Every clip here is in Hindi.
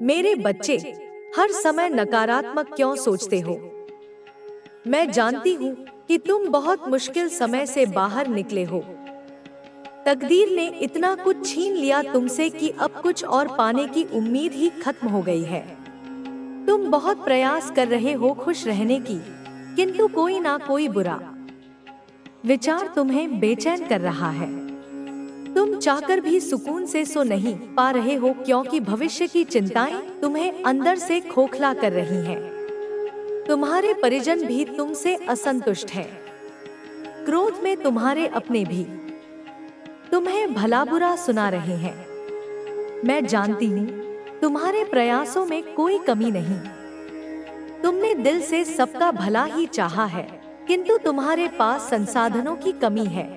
मेरे बच्चे, हर समय नकारात्मक क्यों सोचते हो? मैं जानती हूँ कि तुम बहुत मुश्किल समय से बाहर निकले हो। तकदीर ने इतना कुछ छीन लिया तुमसे कि अब कुछ और पाने की उम्मीद ही खत्म हो गई है। तुम बहुत प्रयास कर रहे हो खुश रहने की, किंतु कोई ना कोई बुरा विचार तुम्हें बेचैन कर रहा है। तुम चाहकर भी सुकून से सो नहीं पा रहे हो, क्योंकि भविष्य की चिंताएं तुम्हें अंदर से खोखला कर रही हैं। तुम्हारे परिजन भी तुमसे असंतुष्ट हैं। क्रोध में तुम्हारे अपने भी तुम्हें भला बुरा सुना रहे हैं। मैं जानती हूँ तुम्हारे प्रयासों में कोई कमी नहीं। तुमने दिल से सबका भला ही चाहा है, किंतु तुम्हारे पास संसाधनों की कमी है।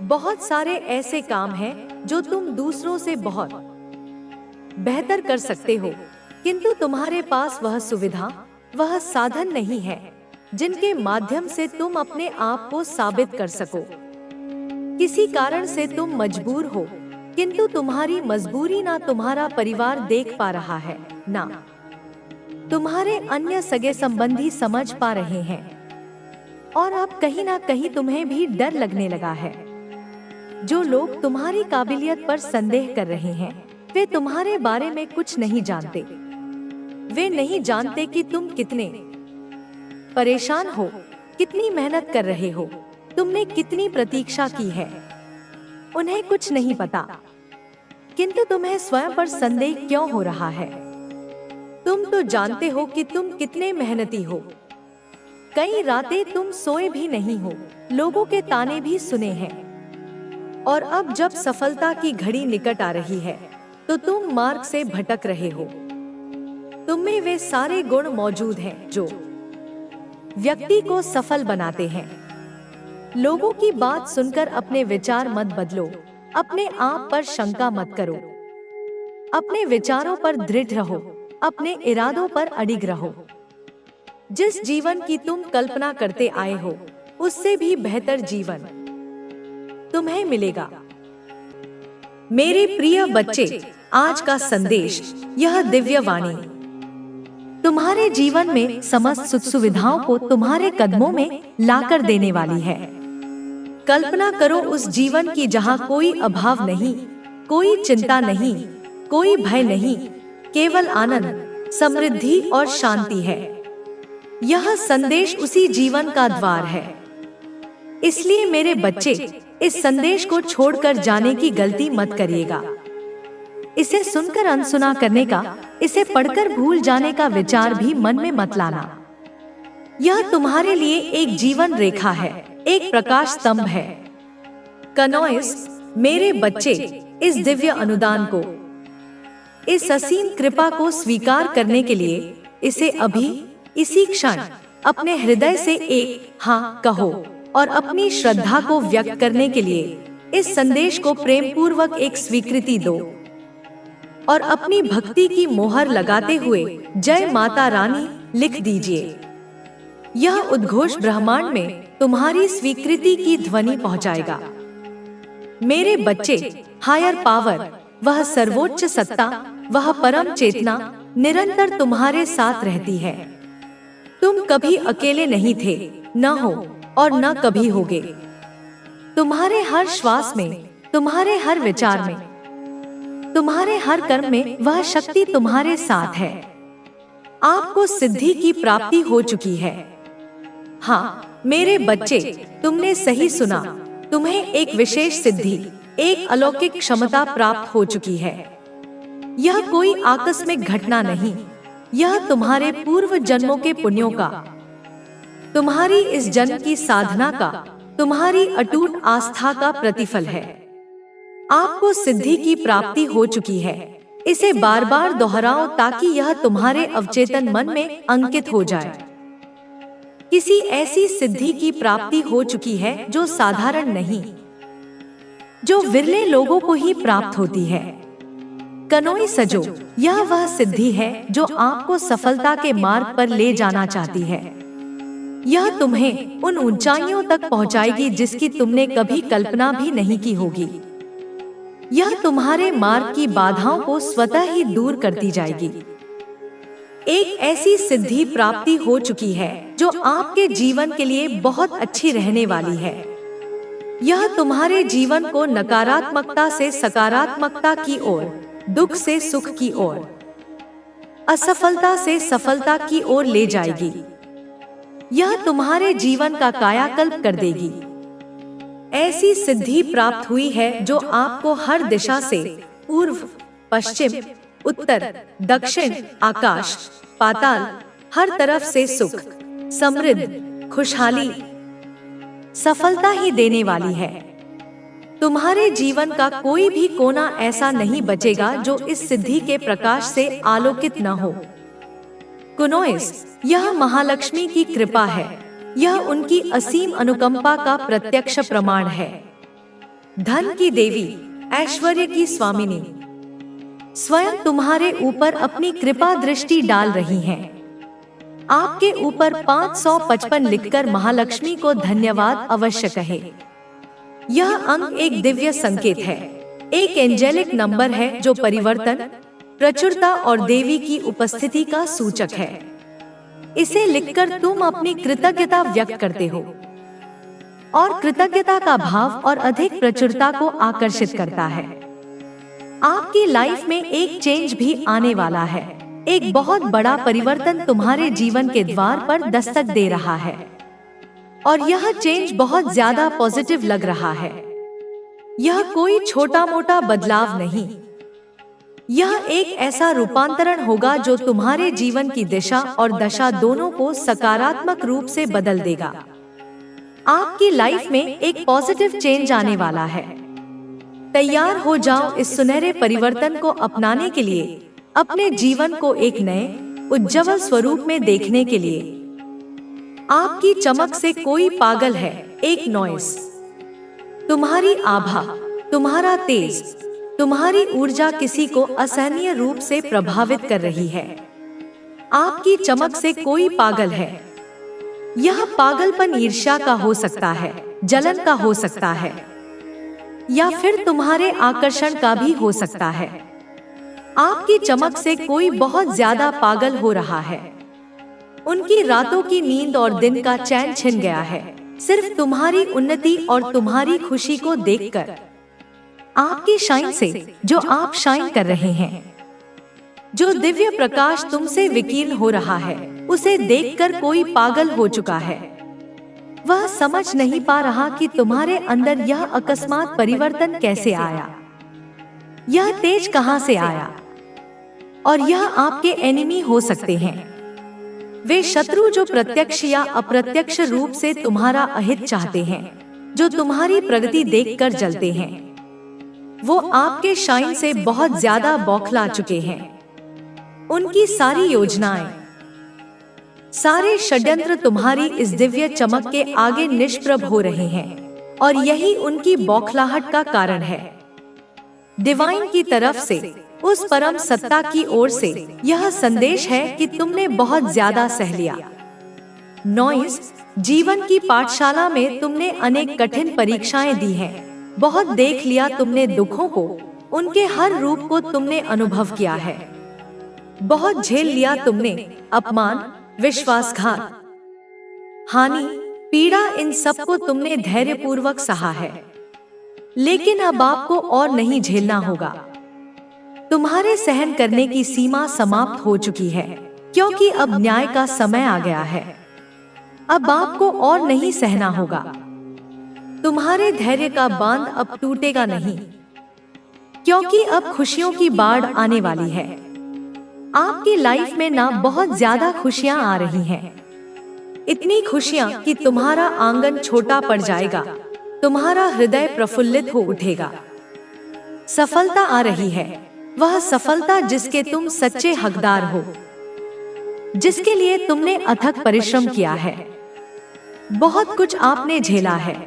बहुत सारे ऐसे काम हैं जो तुम दूसरों से बहुत बेहतर कर सकते हो, किंतु तुम्हारे पास वह सुविधा, वह साधन नहीं है जिनके माध्यम से तुम अपने आप को साबित कर सको। किसी कारण से तुम मजबूर हो, किंतु तुम्हारी मजबूरी ना तुम्हारा परिवार देख पा रहा है, ना तुम्हारे अन्य सगे संबंधी समझ पा रहे हैं। और अब कहीं ना कहीं तुम्हें भी डर लगने लगा है। जो लोग तुम्हारी काबिलियत पर संदेह कर रहे हैं, वे तुम्हारे बारे में कुछ नहीं जानते। वे नहीं जानते कि तुम कितने परेशान हो, कितनी मेहनत कर रहे हो, तुमने कितनी प्रतीक्षा की है। उन्हें कुछ नहीं पता, किंतु तुम्हें स्वयं पर संदेह क्यों हो रहा है? तुम तो जानते हो कि तुम कितने मेहनती हो। कई रातें तुम सोए भी नहीं हो, लोगों के ताने भी सुने हैं। और अब जब सफलता की घड़ी निकट आ रही है, तो तुम मार्ग से भटक रहे हो। तुम में वे सारे गुण मौजूद हैं जो व्यक्ति को सफल बनाते हैं। लोगों की बात सुनकर अपने विचार मत बदलो, अपने आप पर शंका मत करो। अपने विचारों पर दृढ़ रहो, अपने इरादों पर अडिग रहो। जिस जीवन की तुम कल्पना करते आए हो, उससे भी बेहतर जीवन तुम्हें मिलेगा। मेरे प्रिय बच्चे, आज का संदेश, यह दिव्य वाणी तुम्हारे जीवन में समस्त सुख सुविधाओं को तुम्हारे कदमों में लाकर देने वाली है। कल्पना करो उस जीवन की जहां कोई अभाव नहीं, कोई चिंता नहीं, कोई भय नहीं, केवल आनंद, समृद्धि और शांति है। यह संदेश उसी जीवन का द्वार है। इसलिए मेरे बच्चे, इस संदेश को छोड़कर जाने की गलती मत करिएगा। इसे सुनकर अनसुना करने का, इसे पढ़कर भूल जाने का विचार भी मन में मत लाना। यह तुम्हारे लिए एक जीवन रेखा है, एक प्रकाश स्तंभ है। कनोइस, मेरे बच्चे, इस दिव्य अनुदान को, इस असीम कृपा को स्वीकार करने के लिए इसे अभी, इसी क्षण अपने हृदय से एक हाँ कहो और अपनी श्रद्धा को व्यक्त करने के लिए इस संदेश को प्रेम पूर्वक एक स्वीकृति दो और अपनी भक्ति की मोहर लगाते हुए जय माता रानी लिख दीजिए। यह उद्घोष ब्रह्मांड में तुम्हारी स्वीकृति की ध्वनि पहुंचाएगा। मेरे बच्चे, हायर पावर, वह सर्वोच्च सत्ता, वह परम चेतना निरंतर तुम्हारे साथ रहती है। तुम कभी अकेले नहीं थे, न हो और न कभी होगे। तुम्हारे हर श्वास में, तुम्हारे हर विचार में, तुम्हारे हर कर्म में वह शक्ति तुम्हारे साथ है। आपको सिद्धि की प्राप्ति हो चुकी है। हाँ मेरे बच्चे, तुमने सही सुना। तुम्हें एक विशेष सिद्धि, एक अलौकिक क्षमता प्राप्त हो चुकी है। यह कोई आकस्मिक घटना नहीं, यह तुम्हारे पूर्व जन्मों के पुण्यों का, तुम्हारी इस जन्म की साधना का, तुम्हारी अटूट आस्था का प्रतिफल है। आपको सिद्धि की प्राप्ति हो चुकी है। इसे बार बार दोहराओ ताकि यह तुम्हारे अवचेतन मन में अंकित हो जाए। किसी ऐसी सिद्धि की प्राप्ति हो चुकी है जो साधारण नहीं, जो विरले लोगों को ही प्राप्त होती है। कनोई सजो, यह वह सिद्धि है जो आपको सफलता के मार्ग पर ले जाना चाहती है। यह तुम्हें उन ऊंचाइयों तक पहुंचाएगी जिसकी तुमने कभी कल्पना भी नहीं की होगी। यह तुम्हारे मार्ग की बाधाओं को स्वतः ही दूर करती जाएगी। एक ऐसी सिद्धि प्राप्ति हो चुकी है जो आपके जीवन के लिए बहुत अच्छी रहने वाली है। यह तुम्हारे जीवन को नकारात्मकता से सकारात्मकता की ओर, दुख से सुख की ओर, असफलता से सफलता की ओर ले जाएगी। यह तुम्हारे जीवन का कायाकल्प कर देगी। ऐसी सिद्धि प्राप्त हुई है जो आपको हर दिशा से, पूर्व, पश्चिम, उत्तर, दक्षिण, आकाश, पाताल, हर तरफ से सुख, समृद्धि, खुशहाली, सफलता ही देने वाली है। तुम्हारे जीवन का कोई भी कोना ऐसा नहीं बचेगा जो इस सिद्धि के प्रकाश से आलोकित न हो। कुनोइस, यह महालक्ष्मी की कृपा है। यह उनकी असीम अनुकंपा का प्रत्यक्ष प्रमाण है। धन की देवी, ऐश्वर्य की स्वामिनी स्वयं तुम्हारे ऊपर अपनी कृपा दृष्टि डाल रही हैं। आपके ऊपर 555 लिखकर महालक्ष्मी को धन्यवाद अवश्य कहे। यह अंक एक दिव्य संकेत है, एक एंजेलिक नंबर है जो परिवर्तन, प्रचुरता और देवी की उपस्थिति का सूचक है। इसे लिखकर तुम अपनी कृतज्ञता व्यक्त करते हो और कृतज्ञता का भाव और अधिक प्रचुरता को आकर्षित करता है। आपकी लाइफ में एक चेंज भी आने वाला है। एक बहुत बड़ा परिवर्तन तुम्हारे जीवन के द्वार पर दस्तक दे रहा है और यह चेंज बहुत ज्यादा पॉजिटिव लग रहा है। यह कोई छोटा मोटा बदलाव नहीं, यह एक ऐसा रूपांतरण होगा जो तुम्हारे जीवन की दिशा और दशा दोनों को सकारात्मक रूप से बदल देगा। आपकी लाइफ में एक पॉजिटिव चेंज आने वाला है। तैयार हो जाओ इस सुनहरे परिवर्तन को अपनाने के लिए, अपने जीवन को एक नए उज्ज्वल स्वरूप में देखने के लिए। आपकी चमक से कोई पागल है। एक नॉइस, तुम्हारी आभा, तुम्हारा तेज, तुम्हारी ऊर्जा किसी को असहनीय रूप से प्रभावित कर रही है। आपकी चमक से कोई पागल है। यह पागलपन ईर्ष्या का हो सकता है, जलन का हो सकता है, या फिर तुम्हारे आकर्षण का भी हो सकता है। आपकी चमक से कोई बहुत ज्यादा पागल हो रहा है। उनकी रातों की नींद और दिन का चैन छिन गया है, सिर्फ तुम्हारी उन्नति और तुम्हारी खुशी को देखकर। आपकी शाइन से, जो आप शाइन कर रहे हैं, जो दिव्य प्रकाश तुमसे विकीर्ण हो रहा है, उसे देखकर कोई पागल हो चुका है। वह समझ नहीं पा रहा कि तुम्हारे अंदर यह अकस्मात परिवर्तन कैसे आया, यह तेज कहां से आया। और यह आपके एनिमी हो सकते हैं, वे शत्रु जो प्रत्यक्ष या अप्रत्यक्ष रूप से तुम्हारा अहित चाहते हैं, जो तुम्हारी प्रगति देखकर जलते हैं। वो आपके शाइन से बहुत ज्यादा बौखला चुके हैं। उनकी सारी योजनाएं, सारे षड्यंत्र तुम्हारी इस दिव्य चमक के आगे निष्प्रभ हो रहे हैं और यही उनकी बौखलाहट का कारण है। डिवाइन की तरफ से, उस परम सत्ता की ओर से यह संदेश है कि तुमने बहुत ज्यादा सह लिया। नॉइस, जीवन की पाठशाला में तुमने अनेक कठिन परीक्षाएं दी हैं। बहुत देख लिया तुमने दुखों को, उनके हर रूप को तुमने अनुभव किया है। बहुत झेल लिया तुमने अपमान, विश्वासघात, हानि, पीड़ा, इन सब को तुमने धैर्यपूर्वक सहा है। लेकिन अब आपको और नहीं झेलना होगा। तुम्हारे सहन करने की सीमा समाप्त हो चुकी है, क्योंकि अब न्याय का समय आ गया है। अब आपको और नहीं सहना होगा। तुम्हारे धैर्य का बांध अब टूटेगा नहीं, क्योंकि अब खुशियों की बाढ़ आने वाली है। आपकी लाइफ में ना बहुत ज्यादा खुशियां आ रही हैं, इतनी खुशियां कि तुम्हारा आंगन छोटा पड़ जाएगा, तुम्हारा हृदय प्रफुल्लित हो उठेगा। सफलता आ रही है, वह सफलता जिसके तुम सच्चे हकदार हो, जिसके लिए तुमने अथक परिश्रम किया है। बहुत कुछ आपने झेला है।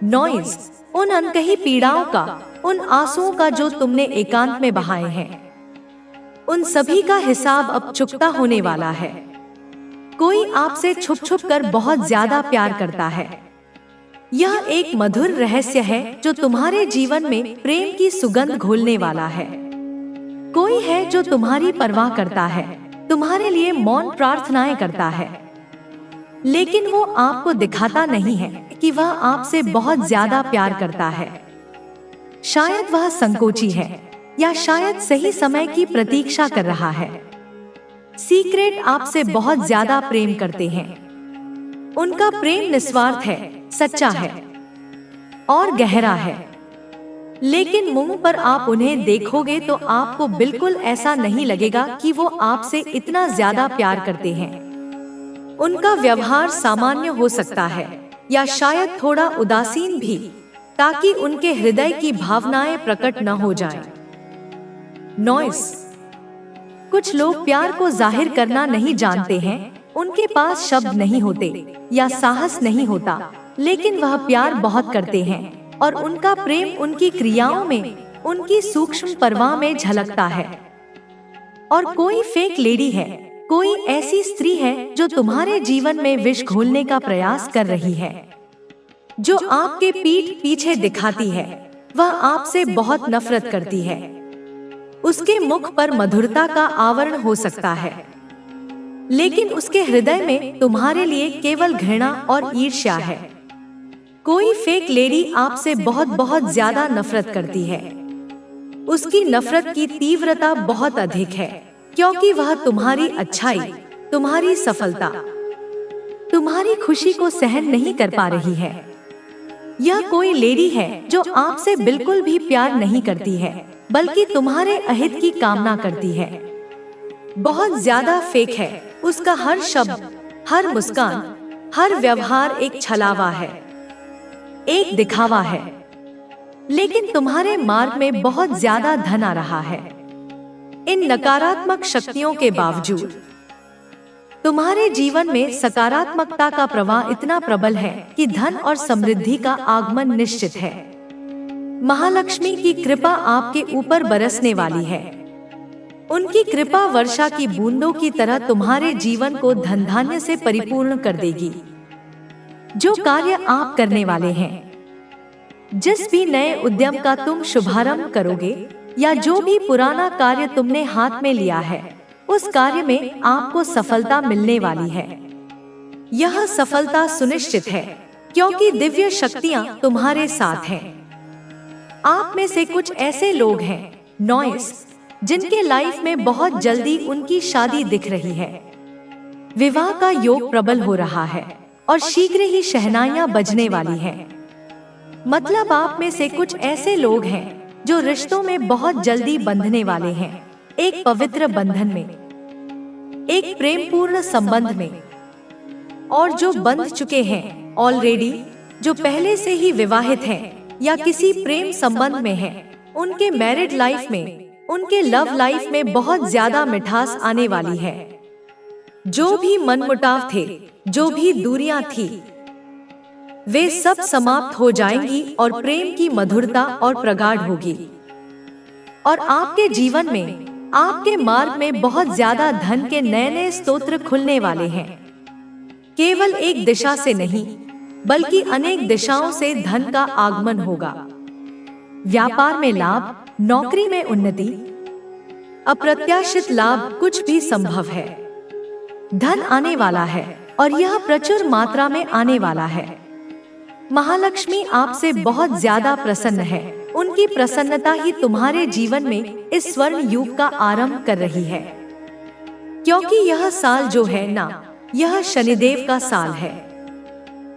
नॉइज, उन अनकही पीड़ाओं का, उन आंसुओं का जो तुमने एकांत में बहाए हैं, उन सभी का हिसाब अब चुकता होने वाला है। कोई आपसे छुप छुप कर बहुत ज्यादा प्यार करता है, यह एक मधुर रहस्य है जो तुम्हारे जीवन में प्रेम की सुगंध घोलने वाला है। कोई है जो तुम्हारी परवाह करता है, तुम्हारे लिए मौन प्रार्थनाएं करता है, लेकिन वो आपको दिखाता नहीं है कि वह आपसे बहुत ज्यादा प्यार करता है। शायद वह संकोची है या शायद सही समय की प्रतीक्षा कर रहा है। सीक्रेट आपसे बहुत ज्यादा प्रेम करते हैं। उनका प्रेम निस्वार्थ है, सच्चा है और गहरा है। लेकिन मुंह पर आप उन्हें देखोगे तो आपको बिल्कुल ऐसा नहीं लगेगा कि वो आपसे इतना ज्यादा प्यार करते हैं। उनका व्यवहार सामान्य हो सकता है या शायद थोड़ा उदासीन भी, ताकि उनके हृदय की भावनाएं प्रकट न हो जाएं। नॉइस। कुछ लोग प्यार को जाहिर करना नहीं जानते हैं। उनके पास शब्द नहीं होते या साहस नहीं होता, लेकिन वह प्यार बहुत करते हैं और उनका प्रेम उनकी क्रियाओं में, उनकी सूक्ष्म परवाह में झलकता है। और कोई फेक लेडी है, कोई ऐसी स्त्री है जो तुम्हारे जीवन में विष घोलने का प्रयास कर रही है, जो आपके पीठ पीछे दिखाती है। वह आपसे बहुत नफरत करती है। उसके मुख पर मधुरता का आवरण हो सकता है, लेकिन उसके हृदय में तुम्हारे लिए केवल घृणा और ईर्ष्या है। कोई फेक लेडी आपसे बहुत बहुत ज्यादा नफरत करती है। उसकी नफरत की तीव्रता बहुत अधिक है, क्योंकि वह तुम्हारी अच्छाई, तुम्हारी सफलता, तुम्हारी खुशी को सहन नहीं कर पा रही है। यह कोई लेडी है जो आपसे बिल्कुल भी प्यार नहीं करती है, बल्कि तुम्हारे अहित की कामना करती है। बहुत ज्यादा फेक है। उसका हर शब्द, हर मुस्कान, हर व्यवहार एक छलावा है, एक दिखावा है। लेकिन तुम्हारे मार्ग में बहुत ज्यादा धन आ रहा है। इन नकारात्मक शक्तियों के बावजूद तुम्हारे जीवन में सकारात्मकता का प्रवाह इतना प्रबल है कि धन और समृद्धि का आगमन निश्चित है। महालक्ष्मी की कृपा आपके ऊपर बरसने वाली है। उनकी कृपा वर्षा की बूंदों की तरह तुम्हारे जीवन को धन धान्य से परिपूर्ण कर देगी। जो कार्य आप करने वाले हैं, जिस भी नए उद्यम का तुम शुभारंभ करोगे या जो भी पुराना कार्य तुमने हाथ में लिया है, उस कार्य में आपको सफलता मिलने वाली है। यह सफलता सुनिश्चित है, क्योंकि दिव्य शक्तियां तुम्हारे साथ हैं। आप में से कुछ ऐसे लोग हैं, नॉइस, जिनके लाइफ में बहुत जल्दी उनकी शादी दिख रही है। विवाह का योग प्रबल हो रहा है और शीघ्र ही शहनाइयां बजने वाली हैं। मतलब आप में से कुछ ऐसे लोग हैं जो रिश्तों में बहुत जल्दी बंधने वाले हैं, एक पवित्र बंधन में, एक प्रेमपूर्ण संबंध में। और जो बंध चुके हैं ऑलरेडी, जो पहले से ही विवाहित हैं या किसी प्रेम संबंध में हैं, उनके मैरिड लाइफ में, उनके लव लाइफ में बहुत ज्यादा मिठास आने वाली है। जो भी मनमुटाव थे, जो भी दूरियां थी, वे सब समाप्त हो जाएंगी और प्रेम की मधुरता और प्रगाढ़ होगी। और आपके जीवन में, आपके मार्ग में बहुत ज्यादा धन के नए नए स्तोत्र खुलने वाले हैं। केवल एक दिशा से नहीं, बल्कि अनेक दिशाओं से धन का आगमन होगा। व्यापार में लाभ, नौकरी में उन्नति, अप्रत्याशित लाभ, कुछ भी संभव है। धन आने वाला है और यह प्रचुर मात्रा में आने वाला है। महालक्ष्मी आपसे बहुत ज्यादा प्रसन्न है। उनकी प्रसन्नता ही तुम्हारे जीवन में इस स्वर्ण युग का आरंभ कर रही है। क्योंकि यह साल जो है ना, यह शनिदेव का साल है।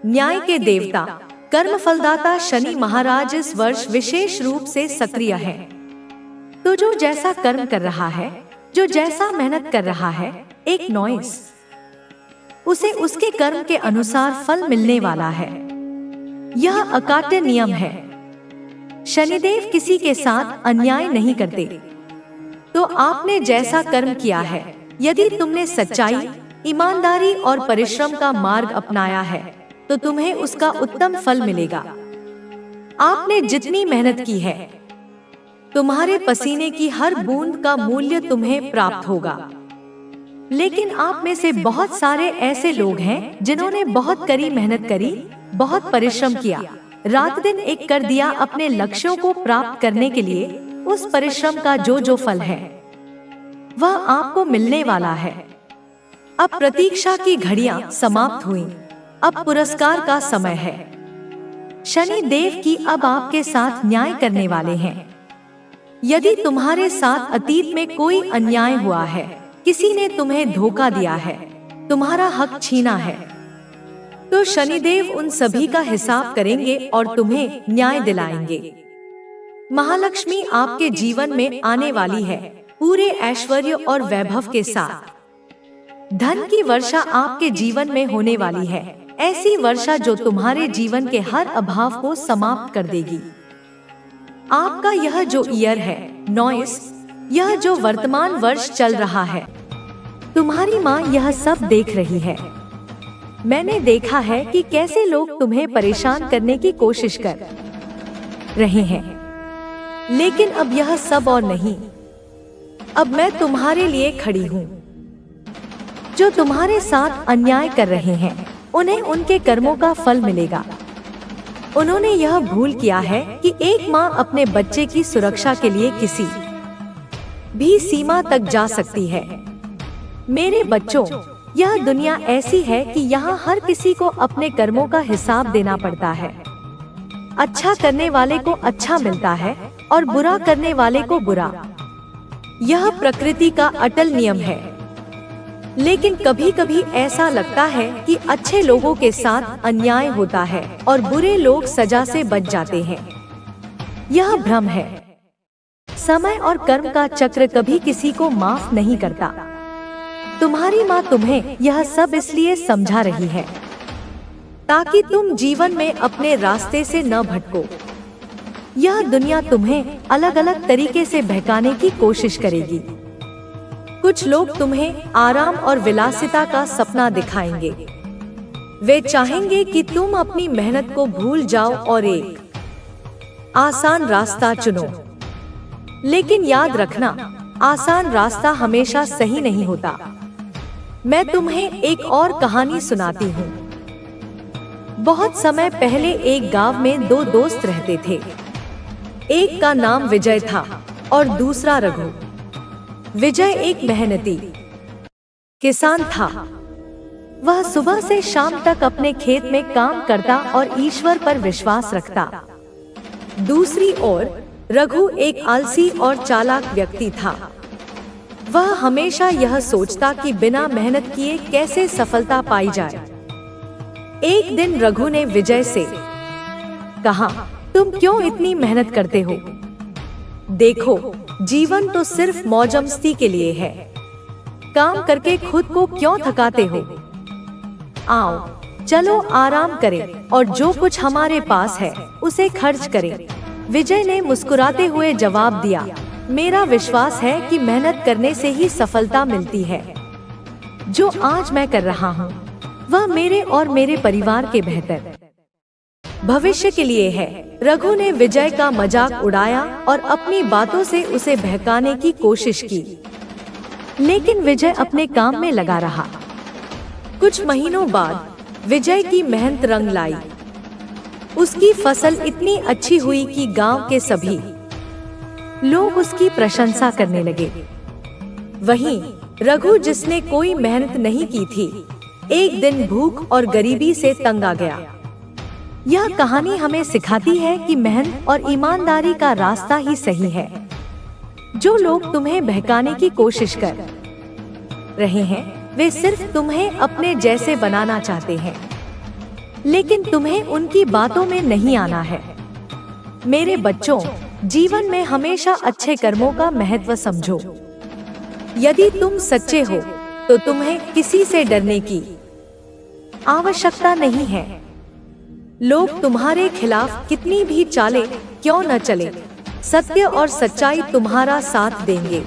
न्याय के देवता, कर्मफलदाता शनि महाराज इस वर्ष विशेष रूप से सक्रिय है। तो जो जैसा कर्म कर रहा है, जो जैसा मेहनत कर रहा है, एक नॉइस, उसे उसके कर्म के अनुसार फल मिलने वाला है। यह अकाट्य नियम है। शनिदेव किसी के साथ अन्याय नहीं करते। तो आपने जैसा कर्म किया है, यदि तुमने सच्चाई, ईमानदारी और परिश्रम का मार्ग अपनाया है, तो तुम्हें उसका उत्तम फल मिलेगा। आपने जितनी मेहनत की है, तुम्हारे पसीने की हर बूंद का मूल्य तुम्हें प्राप्त होगा। लेकिन आप में से बहुत सारे ऐसे लोग हैं जिन्होंने बहुत कड़ी मेहनत करी, बहुत परिश्रम किया, रात दिन एक कर दिया अपने लक्ष्यों को प्राप्त करने के लिए। उस परिश्रम का जो फल है वह आपको मिलने वाला है। अब प्रतीक्षा की घड़ियां समाप्त हुई, अब पुरस्कार का समय है। शनि देव की अब आपके साथ न्याय करने वाले हैं। यदि तुम्हारे साथ अतीत में कोई अन्याय हुआ है, किसी ने तुम्हें धोखा दिया है, तुम्हारा हक छीना है, तो शनिदेव उन सभी का हिसाब करेंगे और तुम्हें न्याय दिलाएंगे। महालक्ष्मी आपके जीवन में आने वाली है, पूरे ऐश्वर्य और वैभव के साथ। धन की वर्षा आपके जीवन में होने वाली है, ऐसी वर्षा जो तुम्हारे जीवन के हर अभाव को समाप्त कर देगी। आपका यह जो ईयर है 19, यह जो वर्तमान वर्ष चल रहा है, तुम्हारी माँ यह सब देख रही है। मैंने देखा है कि कैसे लोग तुम्हें परेशान करने की कोशिश कर रहे हैं, लेकिन अब यह सब और नहीं। अब मैं तुम्हारे लिए खड़ी हूँ। जो तुम्हारे साथ अन्याय कर रहे हैं, उन्हें उनके कर्मों का फल मिलेगा। उन्होंने यह भूल किया है कि एक माँ अपने बच्चे की सुरक्षा के लिए किसी भी सीमा तक जा सकती है। मेरे बच्चों, यह दुनिया ऐसी है कि यहाँ हर किसी को अपने कर्मों का हिसाब देना पड़ता है। अच्छा करने वाले को अच्छा मिलता है और बुरा करने वाले को बुरा। यह प्रकृति का अटल नियम है। लेकिन कभी कभी ऐसा लगता है कि अच्छे लोगों के साथ अन्याय होता है और बुरे लोग सजा से बच जाते हैं। यह भ्रम है। समय और कर्म का चक्र कभी किसी को माफ नहीं करता। तुम्हारी माँ तुम्हें यह सब इसलिए समझा रही है ताकि तुम जीवन में अपने रास्ते से न भटको। यह दुनिया तुम्हें अलग अलग तरीके से बहकाने की कोशिश करेगी। कुछ लोग तुम्हें आराम और विलासिता का सपना दिखाएंगे। वे चाहेंगे कि तुम अपनी मेहनत को भूल जाओ और एक आसान रास्ता चुनो। लेकिन याद रखना, आसान रास्ता हमेशा सही नहीं होता। मैं तुम्हें एक और कहानी सुनाती हूँ। बहुत समय पहले एक गांव में दो दोस्त रहते थे। एक का नाम विजय था और दूसरा रघु। विजय एक मेहनती किसान था। वह सुबह से शाम तक अपने खेत में काम करता और ईश्वर पर विश्वास रखता। दूसरी ओर रघु एक आलसी और चालाक व्यक्ति था। वह हमेशा यह सोचता कि बिना मेहनत किए कैसे सफलता पाई जाए। एक दिन रघु ने विजय से कहा, तुम क्यों इतनी मेहनत करते हो? देखो, जीवन तो सिर्फ मौज-मस्ती के लिए है। काम करके खुद को क्यों थकाते हो? आओ, चलो आराम करें और जो कुछ हमारे पास है उसे खर्च करें। विजय ने मुस्कुराते हुए जवाब दिया, मेरा विश्वास है कि मेहनत करने से ही सफलता मिलती है। जो आज मैं कर रहा हूँ वह मेरे और मेरे परिवार के बेहतर भविष्य के लिए है। रघु ने विजय का मजाक उड़ाया और अपनी बातों से उसे बहकाने की कोशिश की, लेकिन विजय अपने काम में लगा रहा। कुछ महीनों बाद विजय की मेहनत रंग लाई। उसकी फसल इतनी अच्छी हुई कि गांव के सभी लोग उसकी प्रशंसा करने लगे। वहीं रघु, जिसने कोई मेहनत नहीं की थी, एक दिन भूख और गरीबी से तंग आ गया। यह कहानी हमें सिखाती है कि मेहनत और ईमानदारी का रास्ता ही सही है। जो लोग तुम्हें बहकाने की कोशिश कर रहे हैं, वे सिर्फ तुम्हें अपने जैसे बनाना चाहते हैं, लेकिन तुम्हें उनकी बातों में नहीं आना है। मेरे बच्चों, जीवन में हमेशा अच्छे कर्मों का महत्व समझो। यदि तुम सच्चे हो तो तुम्हें किसी से डरने की आवश्यकता नहीं है। लोग तुम्हारे खिलाफ कितनी भी चाले क्यों न चले, सत्य और सच्चाई तुम्हारा साथ देंगे।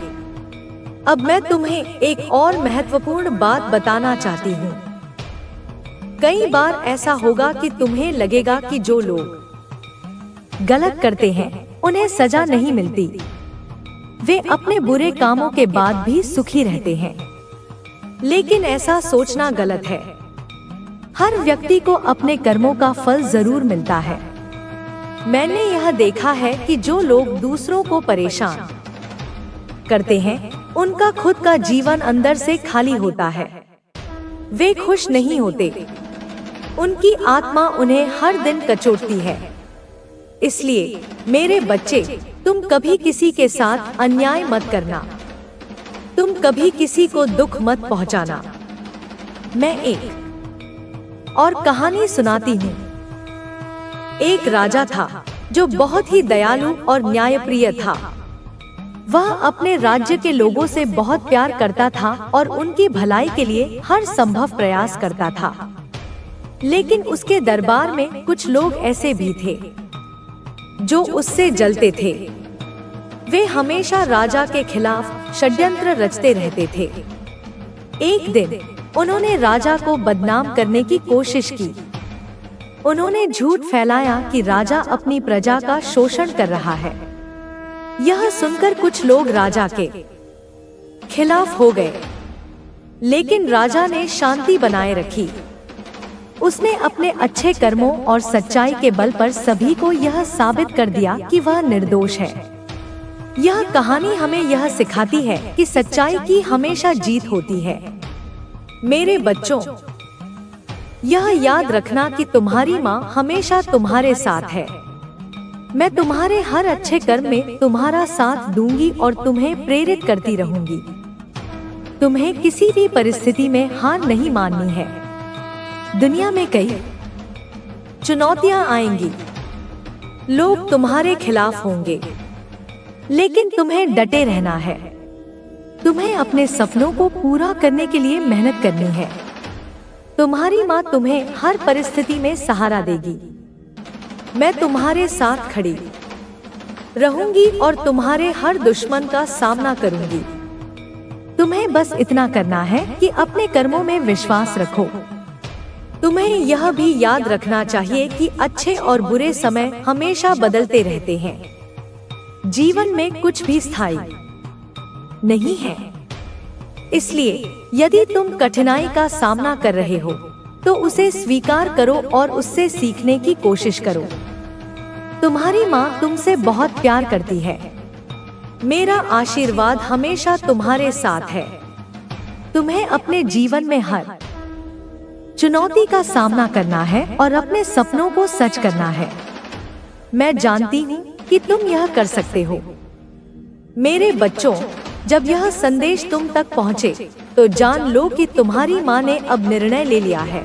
अब मैं तुम्हें एक और महत्वपूर्ण बात बताना चाहती हूँ। कई बार ऐसा होगा कि तुम्हें लगेगा कि जो लोग गलत करते हैं उन्हें सजा नहीं मिलती। वे अपने बुरे कामों के बाद भी सुखी रहते हैं, लेकिन ऐसा सोचना गलत है। हर व्यक्ति को अपने कर्मों का फल जरूर मिलता है। मैंने यह देखा है कि जो लोग दूसरों को परेशान करते हैं, उनका खुद का जीवन अंदर से खाली होता है। वे खुश नहीं होते। उनकी आत्मा उन्हें हर दिन कचोटती है। इसलिए मेरे बच्चे, तुम कभी किसी के साथ अन्याय मत करना। तुम कभी किसी को दुख मत पहुंचाना। मैं एक और कहानी सुनाती हूँ। एक राजा था जो बहुत ही दयालु और न्यायप्रिय था। वह अपने राज्य के लोगों से बहुत प्यार करता था और उनकी भलाई के लिए हर संभव प्रयास करता था। लेकिन उसके दरबार में कुछ लोग ऐसे भी थे जो उससे जलते थे। वे हमेशा राजा के खिलाफ षड्यंत्र रचते रहते थे। एक दिन उन्होंने राजा को बदनाम करने की कोशिश की। उन्होंने झूठ फैलाया कि राजा अपनी प्रजा का शोषण कर रहा है। यह सुनकर कुछ लोग राजा के खिलाफ हो गए, लेकिन राजा ने शांति बनाए रखी। उसने अपने अच्छे कर्मों और सच्चाई के बल पर सभी को यह साबित कर दिया कि वह निर्दोष है। यह कहानी हमें यह सिखाती है कि सच्चाई की हमेशा जीत होती है। मेरे बच्चों, यह याद रखना कि तुम्हारी माँ हमेशा तुम्हारे साथ है। मैं तुम्हारे हर अच्छे कर्म में तुम्हारा साथ दूंगी और तुम्हें प्रेरित करती रहूंगी। तुम्हें किसी भी परिस्थिति में हार नहीं माननी है। दुनिया में कई चुनौतियां आएंगी, लोग तुम्हारे खिलाफ होंगे, लेकिन तुम्हें डटे रहना है। तुम्हें अपने सपनों को पूरा करने के लिए मेहनत करनी है। तुम्हारी माँ तुम्हें हर परिस्थिति में सहारा देगी। मैं तुम्हारे साथ खड़ी रहूंगी और तुम्हारे हर दुश्मन का सामना करूंगी। तुम्हें बस इतना करना है कि अपने कर्मों में विश्वास रखो। तुम्हें यह भी याद रखना चाहिए कि अच्छे और बुरे समय हमेशा बदलते रहते हैं। जीवन में कुछ भी स्थायी नहीं है। इसलिए यदि तुम कठिनाई का सामना कर रहे हो तो उसे स्वीकार करो और उससे सीखने की कोशिश करो। तुम्हारी माँ तुमसे बहुत प्यार करती है। मेरा आशीर्वाद हमेशा तुम्हारे साथ है। तुम्हें अपने जीवन में हर चुनौती का सामना करना है और अपने सपनों को सच करना है। मैं जानती हूँ कि तुम यह कर सकते हो। मेरे बच्चों, जब यह संदेश तुम तक पहुँचे तो जान लो कि तुम्हारी माँ ने अब निर्णय ले लिया है।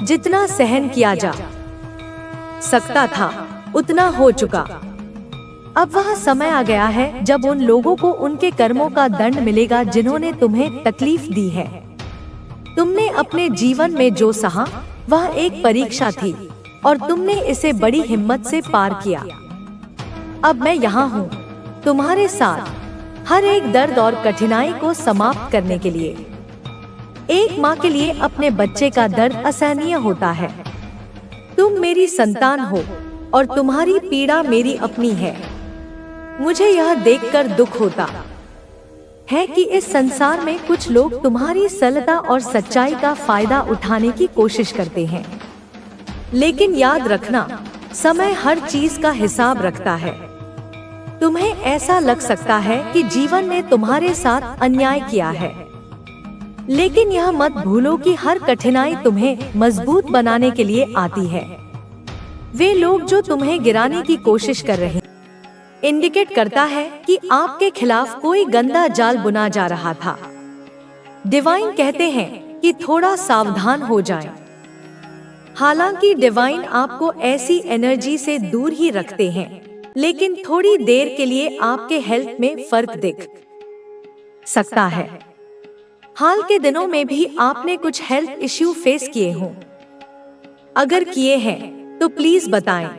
जितना सहन किया जा सकता था उतना हो चुका। अब वह समय आ गया है जब उन लोगों को उनके कर्मों का दंड मिलेगा जिन्होंने तुम्हें तकलीफ दी है। तुमने अपने जीवन में जो सहा वह एक परीक्षा थी और तुमने इसे बड़ी हिम्मत से पार किया। अब मैं यहाँ हूँ तुम्हारे साथ हर एक दर्द और कठिनाई को समाप्त करने के लिए। एक माँ के लिए अपने बच्चे का दर्द असहनीय होता है। तुम मेरी संतान हो और तुम्हारी पीड़ा मेरी अपनी है। मुझे यह देखकर दुख होता है कि इस संसार में कुछ लोग तुम्हारी सरलता और सच्चाई का फायदा उठाने की कोशिश करते हैं। लेकिन याद रखना, समय हर चीज का हिसाब रखता है। तुम्हें ऐसा लग सकता है कि जीवन ने तुम्हारे साथ अन्याय किया है, लेकिन यह मत भूलो कि हर कठिनाई तुम्हें मजबूत बनाने के लिए आती है। वे लोग जो तुम्हें गिराने की कोशिश कर रहे हैं, इंडिकेट करता है कि आपके खिलाफ कोई गंदा जाल बुना जा रहा था। डिवाइन कहते हैं कि थोड़ा सावधान हो जाएं। हालांकि डिवाइन आपको ऐसी एनर्जी से दूर ही रखते हैं, लेकिन थोड़ी देर के लिए आपके हेल्थ में फर्क दिख सकता है। हाल के दिनों में भी आपने कुछ हेल्थ इश्यू फेस किए हों। अगर किए हैं तो प्लीज बताएं।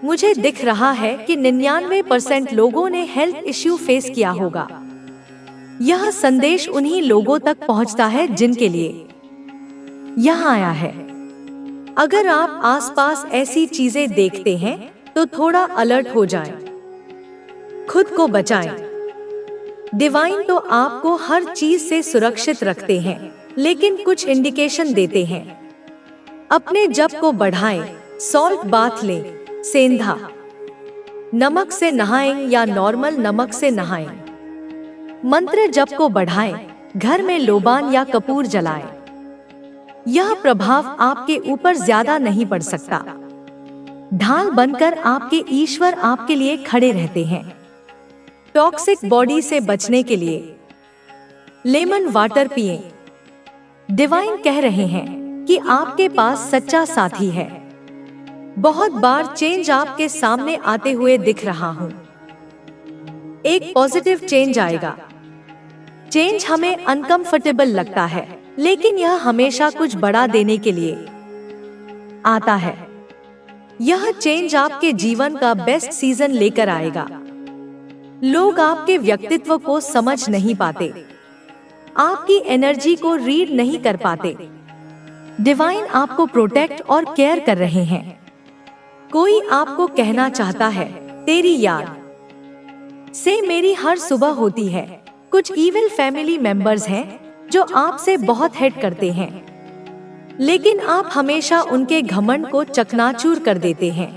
मुझे दिख रहा है कि 99% लोगों ने हेल्थ इश्यू फेस किया होगा। यह संदेश उन्हीं लोगों तक पहुंचता है जिनके लिए यह आया है। अगर आप आसपास ऐसी चीजें देखते हैं तो थोड़ा अलर्ट हो जाएं। खुद को बचाएं। डिवाइन तो आपको हर चीज से सुरक्षित रखते हैं। लेकिन कुछ इंडिकेशन देते हैं। अपने जप को बढ़ाएं, सॉल्ट बाथ लें, सेंधा नमक से नहाएं या नॉर्मल नमक से नहाएं। मंत्र जप को बढ़ाएं, घर में लोबान या कपूर जलाएं। यह प्रभाव आपके ऊपर ज्यादा नहीं पड़ सकता। ढाल बनकर आपके ईश्वर आपके लिए खड़े रहते हैं। टॉक्सिक बॉडी से बचने के लिए लेमन वाटर पिएं। डिवाइन कह रहे हैं कि आपके पास सच्चा साथी है। बहुत बार चेंज आपके सामने आते हुए दिख रहा हूं। एक पॉजिटिव चेंज आएगा। चेंज हमें अनकंफर्टेबल लगता है, लेकिन यह हमेशा कुछ बड़ा देने के लिए आता है। यह चेंज आपके जीवन का बेस्ट सीजन लेकर आएगा। लोग आपके व्यक्तित्व को समझ नहीं पाते, आपकी एनर्जी को रीड नहीं कर पाते। डिवाइन आपको प्रोटेक्ट और केयर कर रहे हैं। कोई आपको कहना चाहता है, तेरी याद से मेरी हर सुबह होती है। कुछ इविल फैमिली मेंबर्स हैं जो आपसे बहुत हेट करते हैं, लेकिन आप हमेशा उनके घमंड को चकनाचूर कर देते हैं।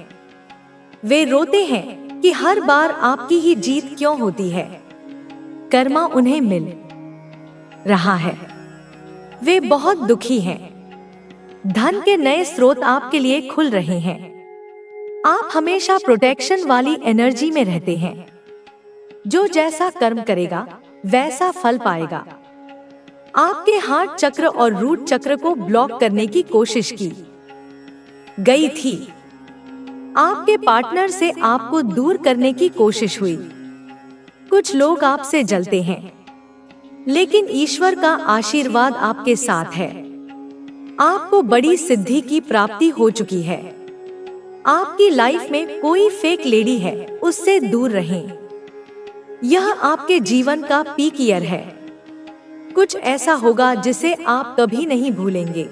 वे रोते हैं कि हर बार आपकी ही जीत क्यों होती है। कर्मा उन्हें मिल रहा है। वे बहुत दुखी हैं। धन के नए स्रोत आपके लिए खुल रहे हैं। आप हमेशा प्रोटेक्शन वाली एनर्जी में रहते हैं। जो जैसा कर्म करेगा वैसा फल पाएगा। आपके हार्ट चक्र और रूट चक्र को ब्लॉक करने की कोशिश की गई थी। आपके पार्टनर से आपको दूर करने की कोशिश हुई। कुछ लोग आपसे जलते हैं, लेकिन ईश्वर का आशीर्वाद आपके साथ है। आपको बड़ी सिद्धि की प्राप्ति हो चुकी है। आपकी लाइफ में कोई फेक लेडी है, उससे दूर रहें। यह आपके जीवन का पीक ईयर है। कुछ ऐसा होगा जिसे आप कभी नहीं भूलेंगे।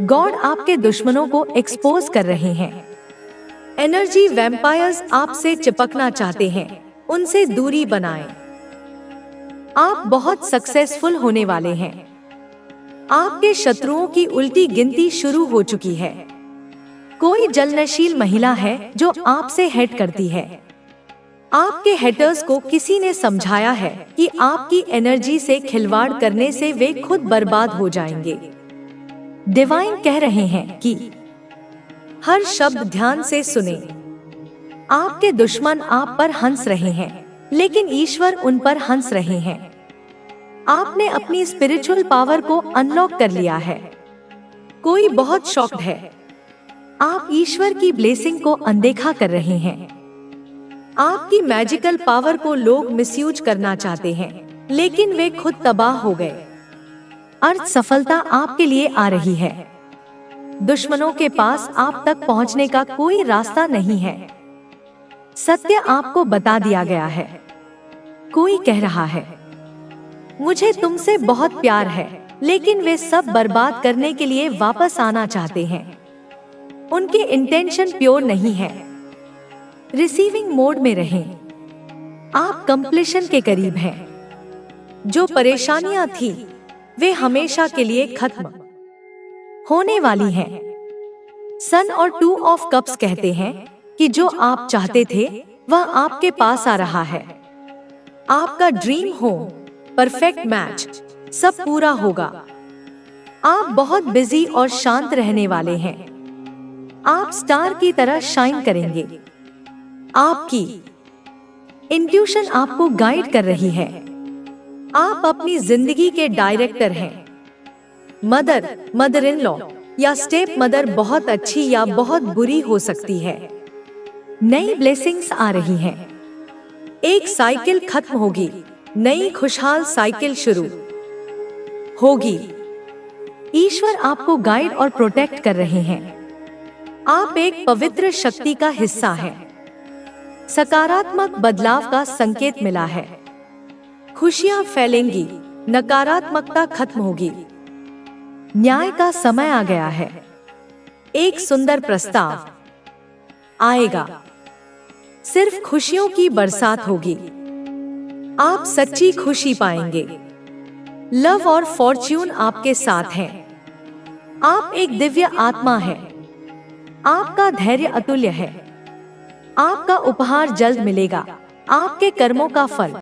गॉड आपके दुश्मनों को एक्सपोज कर रहे हैं। एनर्जी वैम्पायर्स आपसे चिपकना चाहते हैं, उनसे दूरी बनाएं। आप बहुत सक्सेसफुल होने वाले हैं। आपके शत्रुओं की उल्टी गिनती शुरू हो चुकी है। कोई जलनशील महिला है जो आपसे हेट करती है। आपके हेटर्स को किसी ने समझाया है कि आपकी एनर्जी से खिलवाड़ करने से वे खुद बर्बाद हो जाएंगे। डिवाइन कह रहे हैं कि हर शब्द ध्यान से सुने। आपके दुश्मन आप पर हंस रहे हैं, लेकिन ईश्वर उन पर हंस रहे हैं। आपने अपनी स्पिरिचुअल पावर को अनलॉक कर लिया है। कोई बहुत शॉक्ड है। आप ईश्वर की ब्लेसिंग को अनदेखा कर रहे हैं। आपकी मैजिकल पावर को लोग मिसयूज करना चाहते हैं, लेकिन वे खुद तबाह हो गए। अर्थ सफलता आपके लिए आ रही है। दुश्मनों के पास आप तक पहुंचने का कोई रास्ता नहीं है। सत्य आपको बता दिया गया है। कोई कह रहा है, मुझे तुमसे बहुत प्यार है, लेकिन वे सब बर्बाद करने के लिए वापस आना चाहते हैं। उनके इंटेंशन प्योर नहीं है। रिसीविंग मोड में रहें। आप कंप्लीशन के करीब हैं। जो परेशानियां थी, वे हमेशा के लिए खत्म होने वाली हैं। सन और 2 ऑफ कप्स कहते हैं कि जो आप चाहते थे वह आपके पास आ रहा है। आपका ड्रीम होम, परफेक्ट मैच, सब पूरा होगा। आप बहुत बिजी और शांत रहने वाले हैं। आप स्टार की तरह शाइन करेंगे। आपकी इंट्यूशन आपको गाइड कर रही है। आप अपनी जिंदगी के डायरेक्टर हैं। मदर, मदर इन लॉ या स्टेप मदर बहुत अच्छी या बहुत बुरी हो सकती है। नई ब्लेसिंग्स आ रही हैं। एक साइकिल खत्म होगी, नई खुशहाल साइकिल शुरू होगी। ईश्वर आपको गाइड और प्रोटेक्ट कर रहे हैं। आप एक पवित्र शक्ति का हिस्सा हैं। सकारात्मक बदलाव का संकेत मिला है। खुशियां फैलेंगी, नकारात्मकता खत्म होगी। न्याय का समय आ गया है। एक सुंदर प्रस्ताव आएगा। सिर्फ खुशियों की बरसात होगी। आप सच्ची खुशी पाएंगे। लव और फॉर्च्यून आपके साथ हैं। आप एक दिव्य आत्मा है। आपका धैर्य अतुल्य है। आपका उपहार जल्द मिलेगा। आपके कर्मों का फल